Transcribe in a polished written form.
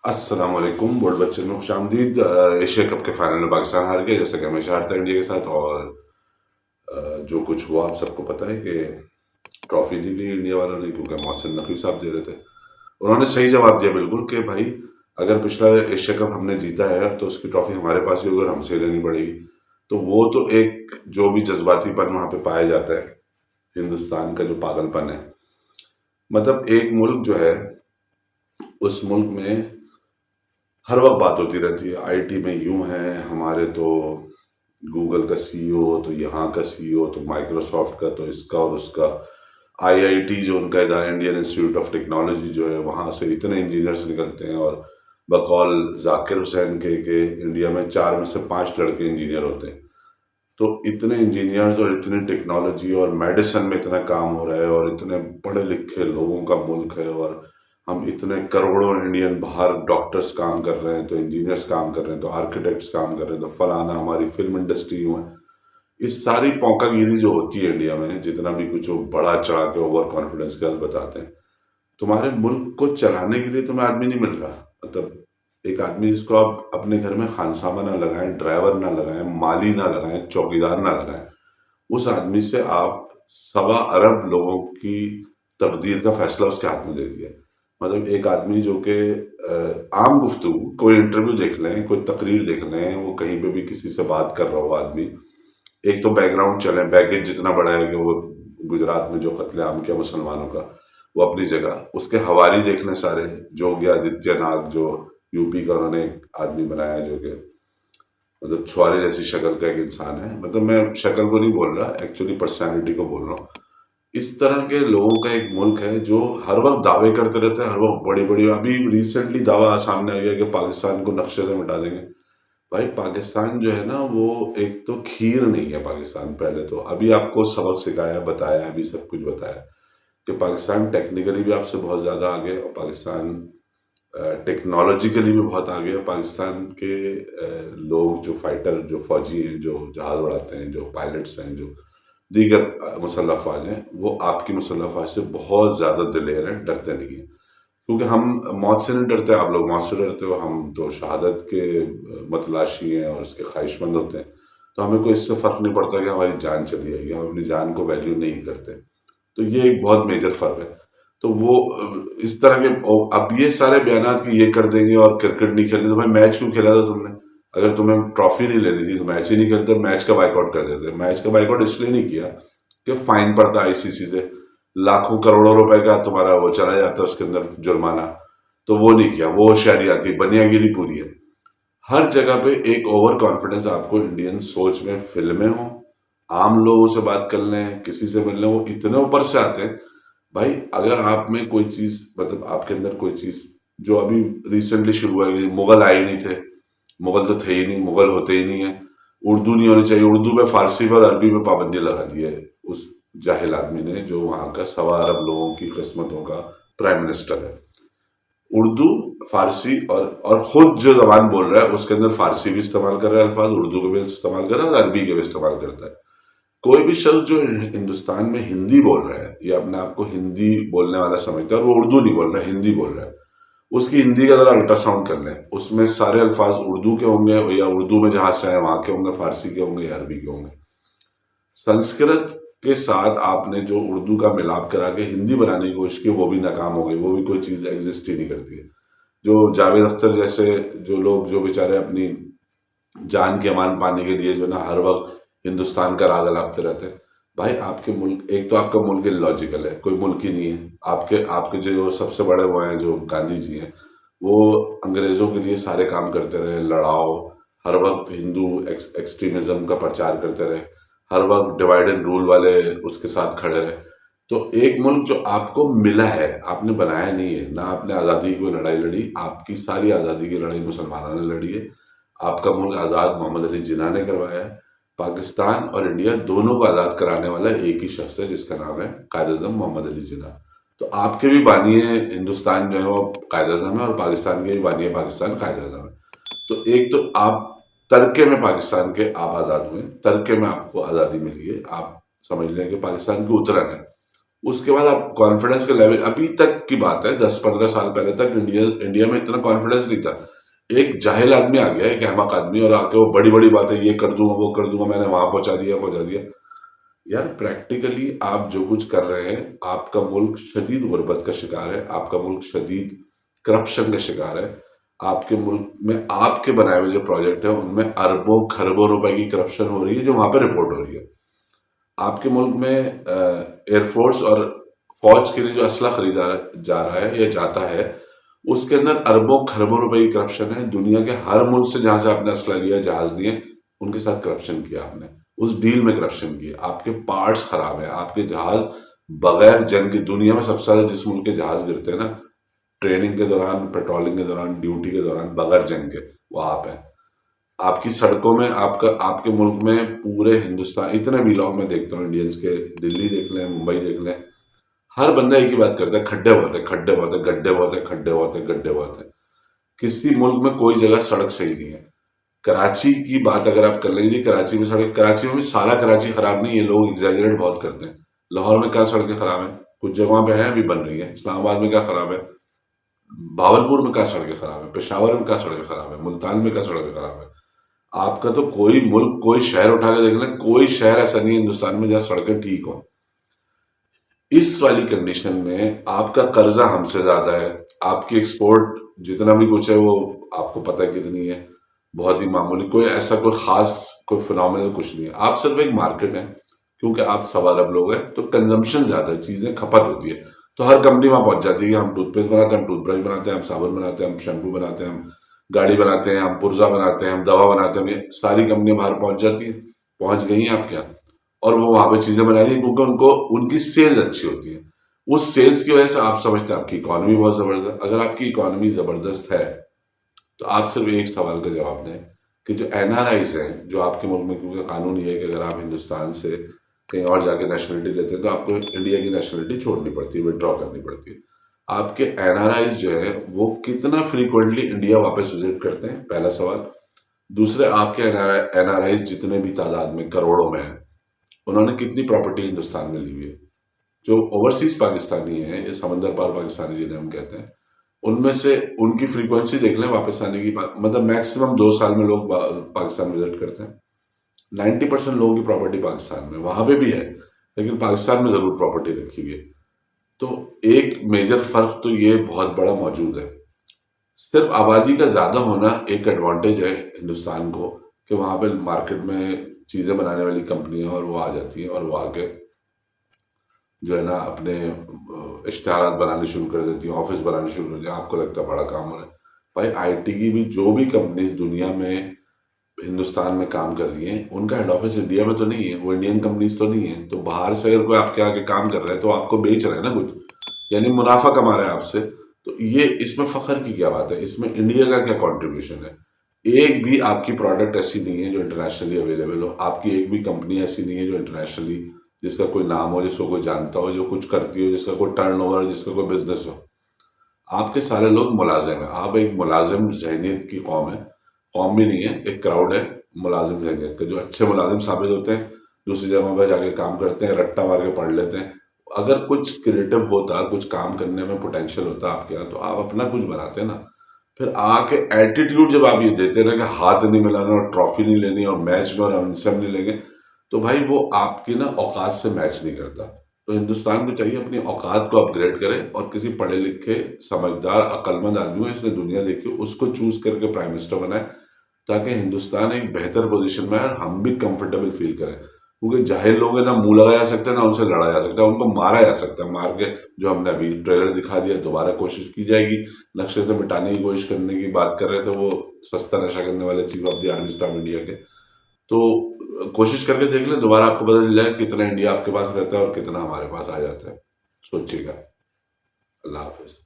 अस्सलाम वालेकुम। वर्ल्ड बच्चे में खुशामदीद। एशिया कप के फाइनल में पाकिस्तान हार गया, जैसा कि हमेशा हारता है इंडिया के साथ। और जो कुछ हुआ आप सबको पता है कि ट्रॉफी नहीं ली इंडिया वालों ने, क्योंकि मोहसिन नकवी साहब दे रहे थे। उन्होंने सही जवाब दिया बिल्कुल कि भाई, अगर पिछला एशिया कप हमने जीता है तो उसकी ट्रॉफी हमारे पास ही होगी और हमसे लेनी पड़ेगी। तो वो तो एक जो भी जज्बातीपन वहां पे पाया जाता है, हिंदुस्तान का जो पागलपन है, मतलब एक मुल्क जो है, उस मुल्क में हर वक्त बात होती रहती है। आईटी में यूं है हमारे, तो गूगल का सीईओ, तो यहाँ का सीईओ, तो माइक्रोसॉफ्ट का, तो इसका और उसका। आईआईटी जो उनका इदारा, इंडियन इंस्टीट्यूट ऑफ टेक्नोलॉजी जो है, वहाँ से इतने इंजीनियर्स निकलते हैं। और बकौल जाकिर हुसैन के इंडिया में 4 में से 5 लड़के इंजीनियर होते हैं। तो इतने इंजीनियर्स और इतनी टेक्नोलॉजी और मेडिसिन में इतना काम हो रहा है, और इतने पढ़े लिखे लोगों का मुल्क है, और हम इतने करोड़ों इंडियन बाहर डॉक्टर्स काम कर रहे हैं, तो इंजीनियर्स काम कर रहे हैं, तो आर्किटेक्ट्स काम कर रहे हैं, तो फलाना हमारी फिल्म इंडस्ट्री यूं है। इस सारी पौंकागिरी जो होती है इंडिया में, जितना भी कुछ वो बड़ा चढ़ा के ओवर कॉन्फिडेंस के साथ बताते हैं, तुम्हारे मुल्क को चलाने के लिए तुम्हें आदमी नहीं मिल रहा। मतलब एक आदमी जिसको आप अपने घर में खानसामा ना लगाएं, ड्राइवर ना लगाएं, माली ना लगाएं, चौकीदार ना लगाएं, उस आदमी से आप 1.25 अरब लोगों की तकदीर का फैसला उसके हाथ में दे दिया। मतलब एक आदमी जो कि आम गुफ्तगू, कोई इंटरव्यू देख लें, कोई तकरीर देख लें, वो कहीं पे भी किसी से बात कर रहा हो आदमी, एक तो बैकग्राउंड चले, बैगेज जितना बड़ा है कि वो गुजरात में जो कत्लेआम किया मुसलमानों का, वो अपनी जगह, उसके हवाली देख लें सारे। योगी आदित्यनाथ जो यूपी का उन्होंने एक आदमी बनाया, जो कि मतलब छुआरे जैसी शक्ल का एक इंसान है। मतलब मैं शक्ल को नहीं बोल रहा, एक्चुअली पर्सनैलिटी को बोल रहा हूँ। इस तरह के लोगों का एक मुल्क है जो हर वक्त दावे करते रहते हैं, हर वक्त बड़ी बड़ी। अभी रिसेंटली दावा सामने आ गया कि पाकिस्तान को नक्शे से मिटा देंगे। भाई पाकिस्तान जो है ना, वो एक तो खीर नहीं है पाकिस्तान। पहले तो अभी आपको सबक सिखाया, बताया, अभी सब कुछ बताया कि पाकिस्तान टेक्निकली भी आपसे बहुत ज़्यादा आगे है, और पाकिस्तान टेक्नोलॉजिकली भी बहुत आगे है। पाकिस्तान के लोग जो फाइटर, जो फौजी हैं, जो जहाज उड़ाते हैं, जो पायलट्स हैं, जो दीगर मुसल्लह अफवाज हैं, वो आपकी मुसल्लह अफवाज से बहुत ज़्यादा दिलेर हैं, डरते नहीं हैं। क्योंकि हम मौत से नहीं डरते, आप लोग मौत से डरते हो। हम तो शहादत के मतलाशी हैं और उसके ख्वाहिशमंद होते हैं। तो हमें कोई इससे फ़र्क नहीं पड़ता कि हमारी जान चली जाएगी, हम अपनी जान को वैल्यू नहीं करते। तो ये एक बहुत मेजर फ़र्क है। तो वो इस तरह के अब ये सारे बयान कि ये कर देंगे और क्रिकेट नहीं खेलने, तो भाई मैच क्यों खेला था तुमने? अगर तुम्हें ट्रॉफी नहीं लेनी थी तो मैच ही नहीं खेलते, मैच का बाइकआउट कर देते। मैच का बाइकआउट इसलिए नहीं किया कि फाइन पड़ता आईसीसी से, लाखों करोड़ों रुपए का तुम्हारा वो चला जाता है उसके अंदर जुर्माना। तो वो नहीं किया, वो होशियारी आती, बनियागिरी पूरी है। हर जगह पे एक ओवर कॉन्फिडेंस आपको इंडियन सोच में, फिल्में हो, आम लोगों से बात कर लें, किसी से मिल लें, वो इतने ऊपर से आते हैं। भाई अगर आप में कोई चीज, मतलब आपके अंदर कोई चीज जो अभी रिसेंटली शुरू हुआ है, मुगल आए ही नहीं थे, मुगल तो थे ही नहीं, मुगल होते ही नहीं है। उर्दू नहीं होनी चाहिए, उर्दू पे, फारसी पर, अरबी पे पाबंदी लगा दी है उस जाहिल आदमी ने, जो वहां का 1.25 अरब लोगों की किस्मतों का प्राइम मिनिस्टर है। उर्दू, फारसी और खुद जो जबान बोल रहा है उसके अंदर फारसी भी इस्तेमाल कर रहा है अल्फाज, उर्दू के भी इस्तेमाल कर रहा है और अरबी के भी इस्तेमाल करता है। कोई भी शख्स जो हिंदुस्तान में हिंदी बोल रहा है, या अपने आप को हिंदी बोलने वाला समझता है, और वो उर्दू नहीं बोल रहा है, हिंदी बोल रहा है, उसकी हिंदी का जरा अल्ट्रासाउंड कर लें, उसमें सारे अल्फाज उर्दू के होंगे, या उर्दू में जहां से आए वहां के होंगे, फारसी के होंगे या अरबी के होंगे। संस्कृत के साथ आपने जो उर्दू का मिलाप करा के हिंदी बनाने की कोशिश की, वो भी नाकाम हो गई। वो भी कोई चीज एग्जिस्ट ही नहीं करती है। जो जावेद अख्तर जैसे जो लोग, जो बेचारे अपनी जान के अमान पाने के लिए जो ना हर वक्त हिंदुस्तान का राग अलापते रहते हैं। भाई आपके मुल्क, एक तो आपका मुल्क इलॉजिकल है, कोई मुल्क ही नहीं है। आपके आपके जो सबसे बड़े वो हैं, जो गांधी जी हैं, वो अंग्रेजों के लिए सारे काम करते रहे, लड़ाओ, हर वक्त हिंदू एक्सट्रीमिज्म का प्रचार करते रहे, हर वक्त डिवाइड एंड रूल वाले उसके साथ खड़े रहे। तो एक मुल्क जो आपको मिला है, आपने बनाया नहीं है ना, आपने आज़ादी की कोई लड़ाई लड़ी, आपकी सारी आज़ादी की लड़ाई मुसलमानों ने लड़ी है। आपका मुल्क आज़ाद मोहम्मद अली जिन्ना ने करवाया है। पाकिस्तान और इंडिया दोनों को आज़ाद कराने वाला एक ही शख्स है, जिसका नाम है कायद अज़म मोहम्मद अली जिन्ना। तो आपके भी बानी है हिंदुस्तान जो है वो कायद अज़म है, और पाकिस्तान के भी बानी है पाकिस्तान कायद अज़म है। तो एक तो आप तरके में पाकिस्तान के आप आज़ाद हुए, तरके में आपको आज़ादी मिली है, आप समझ लें कि पाकिस्तान की उतरन है। उसके बाद आप कॉन्फिडेंस का लेवल, अभी तक की बात है 10-15 साल पहले तक इंडिया इंडिया में इतना कॉन्फिडेंस नहीं था। एक जाहिल आदमी आ गया, एक अहमक आदमी, और आके वो बड़ी बड़ी बातें, ये कर दूंगा वो कर दूंगा, मैंने वहां पहुंचा दिया। यार प्रैक्टिकली आप जो कुछ कर रहे हैं, आपका मुल्क शदीद गुर्बत का शिकार है, आपका मुल्क शदीद करप्शन का शिकार है। आपके मुल्क में आपके बनाए हुए जो प्रोजेक्ट है उनमें अरबों खरबों रुपए की करप्शन हो रही है, जो वहां पर रिपोर्ट हो रही है। आपके मुल्क में एयरफोर्स और फौज के लिए जो असला खरीदा जा रहा है या जाता है, उसके अंदर अरबों खरबों रुपए की करप्शन है। दुनिया के हर मुल्क से जहां से आपने असला लिया, जहाज लिए, उनके साथ करप्शन किया आपने, उस डील में करप्शन की। आपके पार्ट्स खराब है, आपके जहाज बगैर जंग के, दुनिया में सबसे ज्यादा जिस मुल्क के जहाज गिरते हैं ना, ट्रेनिंग के दौरान, पेट्रोलिंग के दौरान, ड्यूटी के दौरान, बगैर जंग के, वो आप है। आपकी सड़कों में, आपका आपके मुल्क में, पूरे हिंदुस्तान, इतने व्लॉग में देखता हूँ इंडियंस के, दिल्ली देख लें, मुंबई देख लें, हर बंदा एक ही बात करता है, खड्डे बहुत है, खड्डे बहुत है, गड्ढे बहुत है, खड्डे बहुत है, गड्ढे बहुत है। किसी मुल्क में कोई जगह सड़क सही नहीं है। कराची की बात अगर आप कर लीजिए, कराची में सड़क, कराची में भी सारा कराची खराब नहीं है, लोग एग्जैजरेट बहुत करते हैं। लाहौर में क्या सड़कें खराब हैं? कुछ जगहों पे है, अभी बन रही है। इस्लामाबाद में क्या खराब है? भावलपुर में क्या सड़कें खराब है? पेशावर में क्या सड़कें खराब है? मुल्तान में क्या सड़कें खराब है? आपका तो कोई मुल्क, कोई शहर उठा के देख लें, कोई शहर ऐसा नहीं है हिंदुस्तान में जहाँ सड़कें ठीक हो। इस वाली कंडीशन में आपका कर्जा हमसे ज्यादा है, आपकी एक्सपोर्ट जितना भी कुछ है वो आपको पता है कितनी है, बहुत ही मामूली, कोई ऐसा कोई खास, कोई फिनोमिनल कुछ नहीं है। आप सिर्फ एक मार्केट है, क्योंकि आप सवा अरब लोग हैं, तो कंजम्पशन ज्यादा है, चीजें खपत होती है, तो हर कंपनी वहां पहुंच जाती है। हम टूथपेस्ट बनाते हैं, हम टूथब्रश बनाते हैं, हम साबुन बनाते हैं, हम शैम्पू बनाते हैं, हम गाड़ी बनाते हैं, हम पुर्जा बनाते हैं, हम दवा बनाते हैं, ये सारी कंपनियां बाहर पहुंच जाती हैं, पहुंच गई हैं आप क्या, और वो वहां पे चीजें बना रही है क्योंकि उनको, उनकी सेल्स अच्छी होती है। उस सेल्स की वजह से आप समझते हैं आपकी इकोनॉमी बहुत जबरदस्त। अगर आपकी इकोनॉमी जबरदस्त है, तो आप सिर्फ एक सवाल का जवाब दें कि जो एनआरआईज हैं, जो आपके मुल्क में, क्योंकि कानून ये है कि अगर आप हिंदुस्तान से कहीं और जाके नेशनलिटी लेते हैं तो आपको इंडिया की नेशनलिटी छोड़नी पड़ती है, विड्रॉ करनी पड़ती है। आपके एनआरआईज जो है वो कितना फ्रीक्वेंटली इंडिया वापस विजिट करते हैं, पहला सवाल। दूसरे, आपके एनआरआईज जितने भी तादाद में करोड़ों में हैं, उन्होंने कितनी प्रॉपर्टी हिंदुस्तान में ली हुई है। जो ओवरसीज पाकिस्तानी है, ये समंदर पार पाकिस्तानी जिन्हें हम कहते हैं, उनमें से उनकी फ्रीक्वेंसी देख लें वापस आने की, मतलब मैक्सिमम 2 साल में लोग पाकिस्तान विजिट करते हैं। 90% लोगों की प्रॉपर्टी पाकिस्तान में, वहां पे भी है, लेकिन पाकिस्तान में जरूर प्रॉपर्टी रखी हुई है। तो एक मेजर फर्क तो ये बहुत बड़ा मौजूद है। सिर्फ आबादी का ज्यादा होना एक एडवांटेज है हिंदुस्तान को, कि वहां पे मार्केट में चीजें बनाने वाली कंपनियां और वो आ जाती हैं, और वो आके जो है ना अपने इश्तहारात बनाने शुरू कर देती हैं, ऑफिस बनाने शुरू कर देती हैं। आपको लगता है बड़ा काम हो रहा है, भाई आईटी की भी जो भी कंपनीज दुनिया में, हिंदुस्तान में काम कर रही हैं, उनका हेड ऑफिस इंडिया में तो नहीं है, वो इंडियन कंपनीज तो नहीं है। तो बाहर से अगर कोई आपके आगे काम कर रहा है तो आपको बेच रहा है ना कुछ, यानी मुनाफा कमा रहा है आपसे। तो ये, इसमें फखर की क्या बात है? इसमें इंडिया का क्या कंट्रीब्यूशन है? एक भी आपकी प्रोडक्ट ऐसी नहीं है जो इंटरनेशनली अवेलेबल हो, आपकी एक भी कंपनी ऐसी नहीं है जो इंटरनेशनली, जिसका कोई नाम हो, जिसको कोई जानता हो, जो कुछ करती हो, जिसका कोई टर्नओवर, जिसका कोई बिजनेस हो। आपके सारे लोग मुलाजिम हैं, आप एक मुलाजिम जहनीत की कौम है। कौम भी नहीं है, एक क्राउड है मुलाजिम जहनीत का, जो अच्छे मुलाजिम साबित होते हैं, दूसरी जगहों पर जाके काम करते हैं, रट्टा मार के पढ़ लेते हैं। अगर कुछ क्रिएटिव होता, कुछ काम करने में पोटेंशियल होता आपके यहाँ, तो आप अपना कुछ बनाते ना। फिर आके एटीट्यूड जब आप ये देते ना कि हाथ नहीं मिलाना और ट्रॉफी नहीं लेनी और मैच में और हम सब नहीं लेंगे, तो भाई वो आपकी ना औकात से मैच नहीं करता। तो हिंदुस्तान को चाहिए अपनी औकात को अपग्रेड करे, और किसी पढ़े लिखे, समझदार, अक्लमंद आदमी हो, इसने दुनिया देखी हो, उसको चूज करके प्राइम मिनिस्टर बनाए, ताकि हिंदुस्तान एक बेहतर पोजीशन में आए और हम भी कंफर्टेबल फील करें। क्योंकि जाहिल लोग हैं, ना मुंह लगाया जा सकता है, ना उनसे लड़ा जा सकता है, उनको मारा जा सकता है, मार के, जो हमने अभी ट्रेलर दिखा दिया, दोबारा कोशिश की जाएगी नक्शे से मिटाने की कोशिश करने की बात कर रहे थे वो सस्ता नशा करने वाले chief of the army staff India के। तो कोशिश करके देख लें, दोबारा आपको पता चल जाए कितना इंडिया आपके पास रहता है और कितना हमारे पास आ जाता है। सोचिएगा। अल्लाह हाफिज।